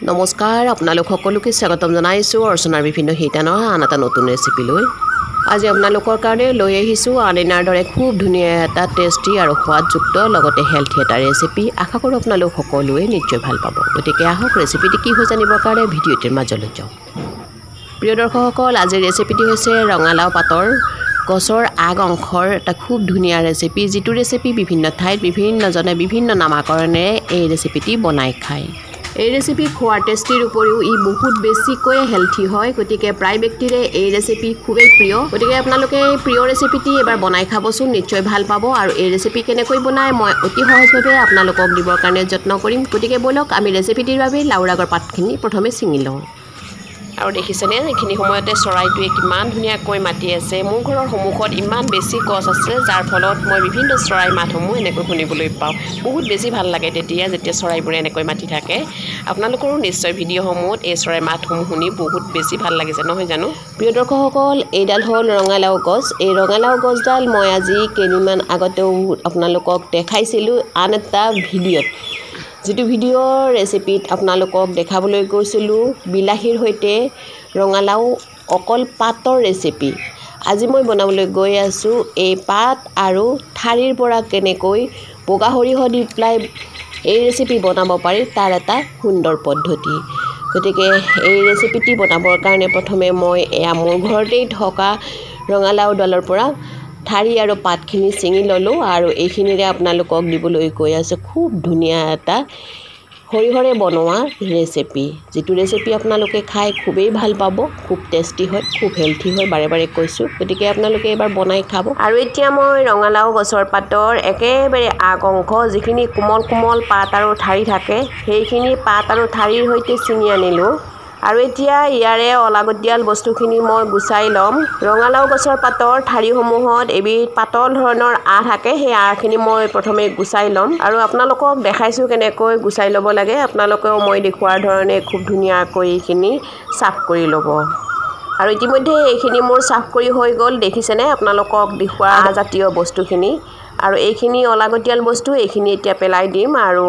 নমস্কাৰ আপোনালোক সকলোকে স্বাগতম জনাইছো অৰ্চনাৰ বিভিন্ন শিতানৰ আন এটা নতুন ৰেচিপি লৈ আজি আপোনালোকৰ কাৰণে লৈ আহিছো আনিনাৰ দৰে খুব ধুনীয়া এটা টেষ্টি আৰু সোৱাদযুক্ত লগতে হেলথি এটা ৰেচিপি আশা কৰোঁ আপোনালোক সকলোৱে নিশ্চয় ভাল পাব গতিকে আহক ৰেচিপিটি কি হৈ জানিবৰ কাৰণে ভিডিঅ'টিৰ মাজলৈ যাওঁ প্ৰিয় দৰ্শকসকল আজি ৰেচিপিটি হৈছে ৰঙালাও পাতৰ গছৰ আগ অংশৰ এটা খুব ধুনীয়া ৰেচিপি যিটো ৰেচিপি বিভিন্ন ঠাইত বিভিন্নজনে বিভিন্ন নামাকৰণেৰে এই ৰেচিপিটি বনাই খায় এই ৰেচিপি খোৱাৰ টেষ্টিৰ উপৰিও ই বহুত বেছিকৈ হেলথি হয় গতিকে প্ৰায় ব্যক্তিৰে এই ৰেচিপি খুবেই প্ৰিয় গতিকে আপোনালোকে প্ৰিয় ৰেচিপিটি এবাৰ বনাই খাবচোন নিশ্চয় ভাল পাব আৰু এই ৰেচিপি কেনেকৈ বনায় মই অতি সহজভাৱে আপোনালোকক দিবৰ কাৰণে যত্ন কৰিম গতিকে বলক আমি ৰেচিপিটিৰ বাবে লাওৰ আগৰ পাতখিনি প্ৰথমে ছিঙি লওঁ আৰু দেখিছেনে এইখিনি সময়তে চৰাইটোৱে কিমান ধুনীয়াকৈ মাতি আছে মোৰ ঘৰৰ সন্মুখত ইমান বেছি গছ আছে যাৰ ফলত মই বিভিন্ন চৰাই মাতসমূহ এনেকৈ শুনিবলৈ পাওঁ বহুত বেছি ভাল লাগে যেতিয়া চৰাইবোৰে এনেকৈ মাতি থাকে আপোনালোকৰো নিশ্চয় ভিডিঅ'সমূহত এই চৰাই মাতসমূহ শুনি বহুত বেছি ভাল লাগিছে নহয় জানো প্ৰিয় দৰ্শকসকল এইডাল হ'ল ৰঙালাও গছ এই ৰঙালাও গছডাল মই আজি কেইদিনমান আগতেও আপোনালোকক দেখাইছিলোঁ আন এটা ভিডিঅ'ত যিটো ভিডিঅ'ৰ ৰেচিপিত আপোনালোকক দেখাবলৈ গৈছিলোঁ বিলাহীৰ সৈতে ৰঙালাও অকল পাতৰ ৰেচিপি আজি মই বনাবলৈ গৈ আছোঁ এই পাত আৰু ঠাৰিৰ পৰা কেনেকৈ বগা সৰিয়হ দি পেলাই এই ৰেচিপি বনাব পাৰি তাৰ এটা সুন্দৰ পদ্ধতি গতিকে এই ৰেচিপিটি বনাবৰ কাৰণে প্ৰথমে মই এয়া মোৰ ঘৰতেই থকা ৰঙালাও ডালৰ পৰা ঠাৰি আৰু পাতখিনি ছিঙি ল'লোঁ আৰু এইখিনিৰে আপোনালোকক দিবলৈ গৈ আছোঁ খুব ধুনীয়া এটা সৰিয়হৰে বনোৱা ৰেচিপি যিটো ৰেচিপি আপোনালোকে খাই খুবেই ভাল পাব খুব টেষ্টি হয় খুব হেলথি হয় বাৰে বাৰে কৈছোঁ গতিকে আপোনালোকে এবাৰ বনাই খাব আৰু এতিয়া মই ৰঙালাও গছৰ পাতৰ একেবাৰে আগ অংশ যিখিনি কোমল কোমল পাত আৰু ঠাৰি থাকে সেইখিনি পাত আৰু ঠাৰিৰ সৈতে ছিঙি আনিলোঁ আৰু এতিয়া ইয়াৰে অলাগতিয়াল বস্তুখিনি মই গুচাই ল'ম ৰঙালাও গছৰ পাতৰ ঠাৰিসমূহত এবিধ পাতল ধৰণৰ আঁহ থাকে সেই আঁহখিনি মই প্ৰথমে গুচাই ল'ম আৰু আপোনালোকক দেখাইছোঁ কেনেকৈ গুচাই ল'ব লাগে আপোনালোকেও মই দেখুৱাৰ ধৰণে খুব ধুনীয়াকৈ এইখিনি চাফ কৰি ল'ব আৰু ইতিমধ্যে এইখিনি মোৰ চাফ কৰি হৈ গ'ল দেখিছেনে আপোনালোকক দেখুওৱা জাতীয় বস্তুখিনি আৰু এইখিনি অলাগতিয়াল বস্তু এইখিনি এতিয়া পেলাই দিম আৰু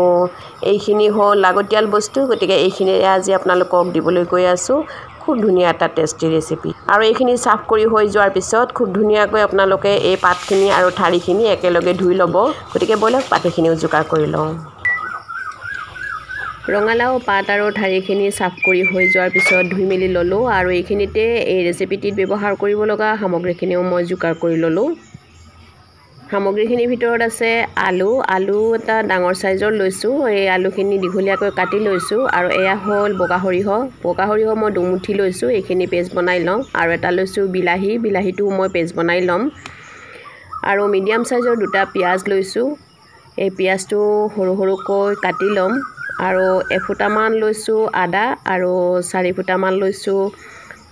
এইখিনি হ'ল লাগতিয়াল বস্তু গতিকে এইখিনিৰে আজি আপোনালোকক দিবলৈ গৈ আছোঁ খুব ধুনীয়া এটা টেষ্টি ৰেচিপি আৰু এইখিনি চাফ কৰি হৈ যোৱাৰ পিছত খুব ধুনীয়াকৈ আপোনালোকে এই পাতখিনি আৰু ঠাৰিখিনি একেলগে ধুই ল'ব গতিকে বলক পাতখিনিও যোগাৰ কৰি লওঁ ৰঙালাও পাত আৰু ঠাৰিখিনি চাফ কৰি হৈ যোৱাৰ পিছত ধুই মেলি ল'লোঁ আৰু এইখিনিতে এই ৰেচিপিটিত ব্যৱহাৰ কৰিব লগা সামগ্ৰীখিনিও মই যোগাৰ কৰি ল'লোঁ সামগ্ৰীখিনিৰ ভিতৰত আছে আলু এটা ডাঙৰ চাইজৰ লৈছোঁ এই আলুখিনি দীঘলীয়াকৈ কাটি লৈছোঁ আৰু এয়া হ'ল বগা সৰিয়হ মই দুমুঠি লৈছোঁ এইখিনি পেষ্ট বনাই লওঁ আৰু এটা লৈছোঁ বিলাহীটো মই পেষ্ট বনাই ল'ম আৰু মিডিয়াম চাইজৰ দুটা পিঁয়াজ লৈছোঁ এই পিঁয়াজটো সৰু সৰুকৈ কাটি ল'ম আৰু এফুটামান লৈছোঁ আদা আৰু 4 ফুটামান লৈছোঁ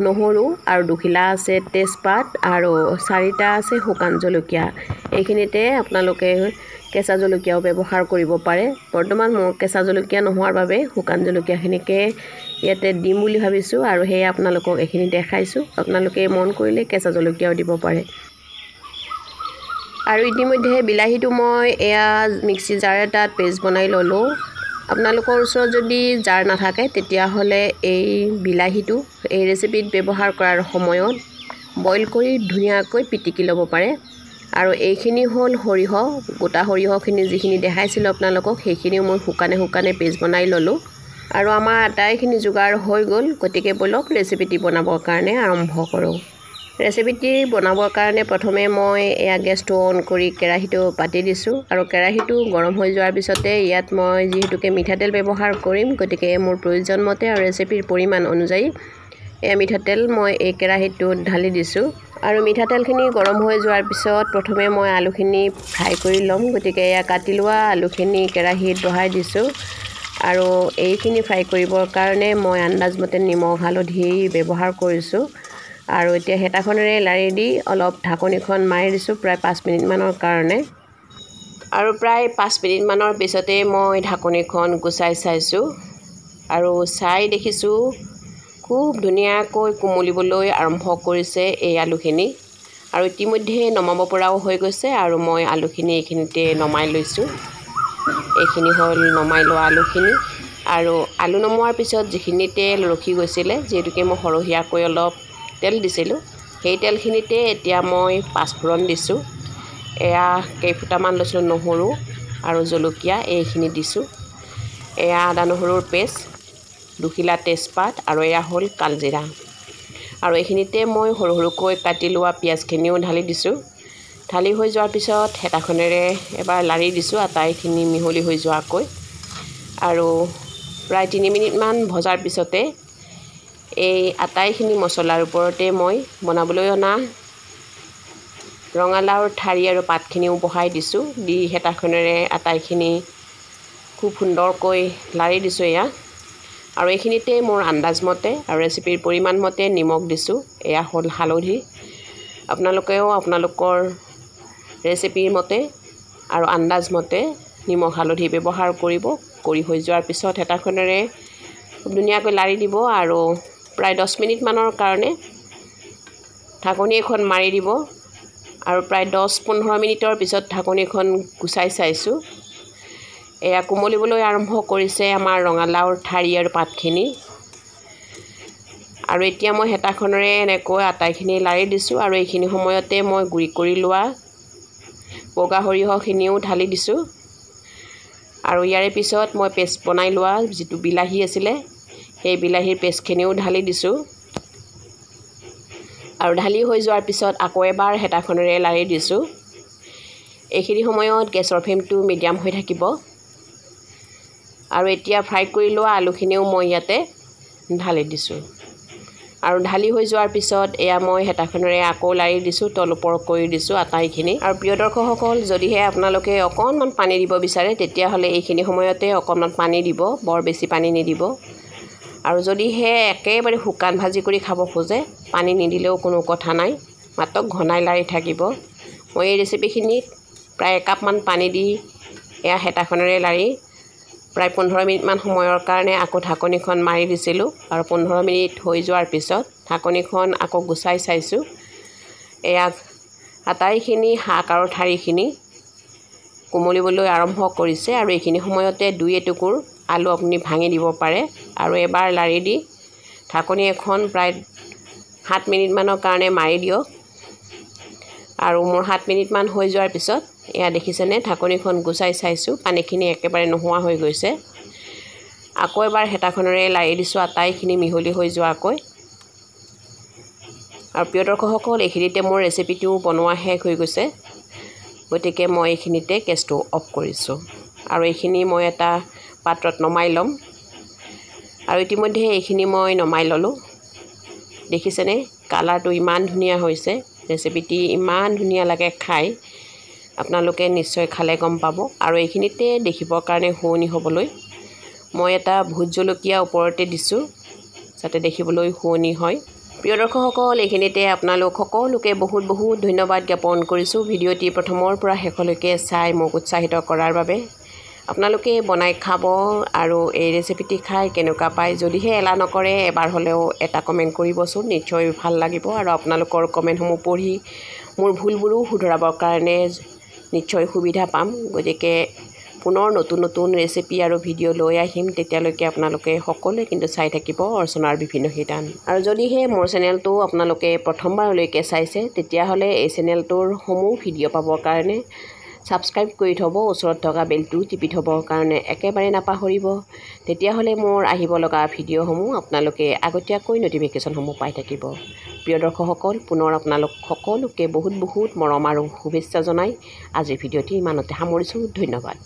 নহৰু আৰু দুখিলা আছে তেজপাত আৰু 4টা আছে শুকান জলকীয়া এইখিনিতে আপোনালোকে কেঁচা জলকীয়াও ব্যৱহাৰ কৰিব পাৰে বৰ্তমান মোৰ কেঁচা জলকীয়া নোহোৱাৰ বাবে শুকান জলকীয়াখিনিকে ইয়াতে দিম বুলি ভাবিছোঁ আৰু সেয়ে আপোনালোকক এইখিনি দেখাইছোঁ আপোনালোকে মন কৰিলে কেঁচা জলকীয়াও দিব পাৰে আৰু ইতিমধ্যে বিলাহীটো মই এয়া মিক্সি জাৰ এটাত পেষ্ট বনাই ল'লোঁ আপোনালোকৰ ওচৰত যদি জাৰ নাথাকে তেতিয়াহ'লে এই বিলাহীটো এই ৰেচিপিত ব্যৱহাৰ কৰাৰ সময়ত বইল কৰি ধুনীয়াকৈ পিটিকি ল'ব পাৰে আৰু এইখিনি হ'ল সৰিয়হ গোটা সৰিয়হখিনি যিখিনি দেখাইছিলোঁ আপোনালোকক সেইখিনিও মই শুকানে পেষ্ট বনাই ল'লোঁ আৰু আমাৰ আটাইখিনি যোগাৰ হৈ গ'ল গতিকে বলক ৰেচিপিটি বনাবৰ কাৰণে আৰম্ভ কৰোঁ ৰেচিপিটি বনাবৰ কাৰণে প্ৰথমে মই এয়া গেছটো অন কৰি কেৰাহীটো পাতি দিছোঁ আৰু কেৰাহীটো গৰম হৈ যোৱাৰ পিছতে ইয়াত মই যিহেতুকে মিঠাতেল ব্যৱহাৰ কৰিম গতিকে মোৰ প্ৰয়োজন মতে আৰু ৰেচিপিৰ পৰিমাণ অনুযায়ী এয়া মিঠাতেল মই এই কেৰাহীটোত ঢালি দিছোঁ আৰু মিঠাতেলখিনি গৰম হৈ যোৱাৰ পিছত প্ৰথমে মই আলুখিনি ফ্ৰাই কৰি ল'ম গতিকে এয়া কাটি লোৱা আলুখিনি কেৰাহীত বহাই দিছোঁ আৰু এইখিনি ফ্ৰাই কৰিবৰ কাৰণে মই আন্দাজমতে নিমখ হালধি ব্যৱহাৰ কৰিছোঁ আৰু এতিয়া হেতাখনেৰে লাৰি দি অলপ ঢাকনিখন মাৰি দিছোঁ প্ৰায় 5 মিনিটমানৰ কাৰণে আৰু প্ৰায় 5 মিনিটমানৰ পিছতে মই ঢাকনিখন গুচাই চাইছোঁ আৰু চাই দেখিছোঁ খুব ধুনীয়াকৈ কোমলিবলৈ আৰম্ভ কৰিছে এই আলুখিনি আৰু ইতিমধ্যে নমাব পৰাও হৈ গৈছে আৰু মই আলুখিনি এইখিনিতে নমাই লৈছোঁ এইখিনি হ'ল নমাই লোৱা আলুখিনি আৰু আলু নমোৱাৰ পিছত যিখিনি তেল ৰখি গৈছিলে যেহেতুকে মই সৰহীয়াকৈ অলপ তেল দিছিলোঁ সেই তেলখিনিতে এতিয়া মই পাঁচফোৰণ দিছোঁ এয়া কেইফুটামান লৈছিলোঁ নহৰু আৰু জলকীয়া এইখিনি দিছোঁ এয়া আদা নহৰুৰ পেষ্ট দুখিলা তেজপাত আৰু এয়া হ'ল কালজিৰা আৰু এইখিনিতে মই সৰু সৰুকৈ কাটি লোৱা পিঁয়াজখিনিও ঢালি দিছোঁ ঢালি হৈ যোৱাৰ পিছত হেতাখনেৰে এবাৰ লাৰি দিছোঁ আটাইখিনি মিহলি হৈ যোৱাকৈ আৰু প্ৰায় 3 মিনিটমান ভজাৰ পিছতে এই আটাইখিনি মছলাৰ ওপৰতে মই বনাবলৈ অনা ৰঙালাওৰ ঠাৰি আৰু পাতখিনিও বহাই দিছোঁ দি হেতাখনেৰে আটাইখিনি খুব সুন্দৰকৈ লাৰি দিছোঁ এয়া আৰু এইখিনিতে মোৰ আন্দাজমতে আৰু ৰেচিপিৰ পৰিমাণ মতে নিমখ দিছোঁ এয়া হ'ল হালধি আপোনালোকেও আপোনালোকৰ ৰেচিপিৰ মতে আৰু আন্দাজমতে নিমখ হালধি ব্যৱহাৰ কৰিব কৰি হৈ যোৱাৰ পিছত হেতাখনেৰে খুব ধুনীয়াকৈ লাৰি দিব আৰু প্ৰায় 10 মিনিটমানৰ কাৰণে ঢাকনি এখন মাৰি দিব আৰু প্ৰায় 10-15 মিনিটৰ পিছত ঢাকনিখন গুচাই চাইছোঁ এয়া কোমলিবলৈ আৰম্ভ কৰিছে আমাৰ ৰঙালাওৰ ঠাৰি আৰু পাতখিনি আৰু এতিয়া মই হেতাখনেৰে এনেকৈ আটাইখিনি লাৰি দিছোঁ আৰু এইখিনি সময়তে মই গুড়ি কৰি লোৱা বগা সৰিয়হখিনিও ঢালি দিছোঁ আৰু ইয়াৰে পিছত মই পেষ্ট বনাই লোৱা যিটো বিলাহী আছিলে সেই বিলাহীৰ পেষ্টখিনিও ঢালি দিছোঁ আৰু ঢালি হৈ যোৱাৰ পিছত আকৌ এবাৰ হেতাখনেৰে লাৰি দিছোঁ এইখিনি সময়ত গেছৰ ফ্লেমটো মিডিয়াম হৈ থাকিব আৰু এতিয়া ফ্ৰাই কৰি লোৱা আলুখিনিও মই ইয়াতে ঢালি দিছোঁ আৰু ঢালি হৈ যোৱাৰ পিছত এয়া মই হেতাখনেৰে আকৌ লাৰি দিছোঁ তল ওপৰ কৰি দিছোঁ আটাইখিনি আৰু প্ৰিয় দৰ্শকসকল যদিহে আপোনালোকে অকণমান পানী দিব বিচাৰে তেতিয়াহ'লে এইখিনি সময়তে অকণমান পানী দিব বৰ বেছি পানী নিদিব আৰু যদিহে একেবাৰে শুকান ভাজি কৰি খাব খোজে পানী নিদিলেও কোনো কথা নাই মাত্ৰ ঘনাই লাৰি থাকিব মই এই ৰেচিপিখিনিত প্ৰায় একাপমান পানী দি এয়া হেতাখনেৰে লাৰি প্ৰায় 15 মিনিটমান সময়ৰ কাৰণে আকৌ ঢাকনিখন মাৰি দিছিলোঁ আৰু 15 মিনিট হৈ যোৱাৰ পিছত ঢাকনিখন আকৌ গুচাই চাইছোঁ এয়া আটাইখিনি শাক আৰু ঠাৰিখিনি কোমলিবলৈ আৰম্ভ কৰিছে আৰু এইখিনি সময়তে 2 এটুকুৰ আলু আপুনি ভাঙি দিব পাৰে আৰু এবাৰ লাৰি দি ঢাকনি এখন প্ৰায় 7 মিনিটমানৰ কাৰণে মাৰি দিয়ক আৰু মোৰ 7 মিনিটমান হৈ যোৱাৰ পিছত এয়া দেখিছেনে ঢাকনিখন গুচাই চাইছোঁ পানীখিনি একেবাৰে নোহোৱা হৈ গৈছে আকৌ এবাৰ হেতাখনেৰে লাৰি দিছোঁ আটাইখিনি মিহলি হৈ যোৱাকৈ আৰু প্ৰিয় দৰ্শকসকল এইখিনিতে মোৰ ৰেচিপিটো বনোৱা শেষ হৈ গৈছে গতিকে মই এইখিনিতে গেছটো অফ কৰিছোঁ আৰু এইখিনি মই এটা পাত্ৰত নমাই ল'ম আৰু ইতিমধ্যে এইখিনি মই নমাই ল'লোঁ দেখিছেনে কালাৰটো ইমান ধুনীয়া হৈছে ৰেচিপিটি ইমান ধুনীয়া লাগে খাই আপোনালোকে নিশ্চয় খালে গম পাব আৰু এইখিনিতে দেখিবৰ কাৰণে শুৱনি হ'বলৈ মই এটা ভোট জলকীয়া ওপৰতে দিছোঁ যাতে দেখিবলৈ শুৱনি হয় প্ৰিয় দৰ্শকসকল এইখিনিতে আপোনালোক সকলোকে বহুত বহুত ধন্যবাদ জ্ঞাপন কৰিছোঁ ভিডিঅ'টি প্ৰথমৰ পৰা শেষলৈকে চাই মোক উৎসাহিত কৰাৰ বাবে আপোনালোকে বনাই খাব আৰু এই ৰেচিপিটি খাই কেনেকুৱা পায় যদিহে এলাহ নকৰে এবাৰ হ'লেও এটা কমেণ্ট কৰিবচোন নিশ্চয় ভাল লাগিব আৰু আপোনালোকৰ কমেণ্টসমূহ পঢ়ি মোৰ ভুলবোৰো শুধৰাবৰ কাৰণে নিশ্চয় সুবিধা পাম গতিকে পুনৰ নতুন নতুন ৰেচিপি আৰু ভিডিঅ' লৈ আহিম তেতিয়ালৈকে আপোনালোকে সকলোৱে কিন্তু চাই থাকিব অৰ্চনাৰ বিভিন্ন শিতান আৰু যদিহে মোৰ চেনেলটো আপোনালোকে প্ৰথমবাৰলৈকে চাইছে তেতিয়াহ'লে এই চেনেলটোৰ সমূহ ভিডিঅ' পাবৰ কাৰণে ছাবস্ক্ৰাইব কৰি থ'ব ওচৰত থকা বেলটো টিপি থ'বৰ কাৰণে একেবাৰে নাপাহৰিব তেতিয়াহ'লে মোৰ আহিব লগা ভিডিঅ'সমূহ আপোনালোকে আগতীয়াকৈ নটিফিকেশ্যনসমূহ পাই থাকিব প্ৰিয় দৰ্শকসকল পুনৰ আপোনালোক সকলোকে বহুত বহুত মৰম আৰু শুভেচ্ছা জনাই আজিৰ ভিডিঅ'টি ইমানতে সামৰিছোঁ ধন্যবাদ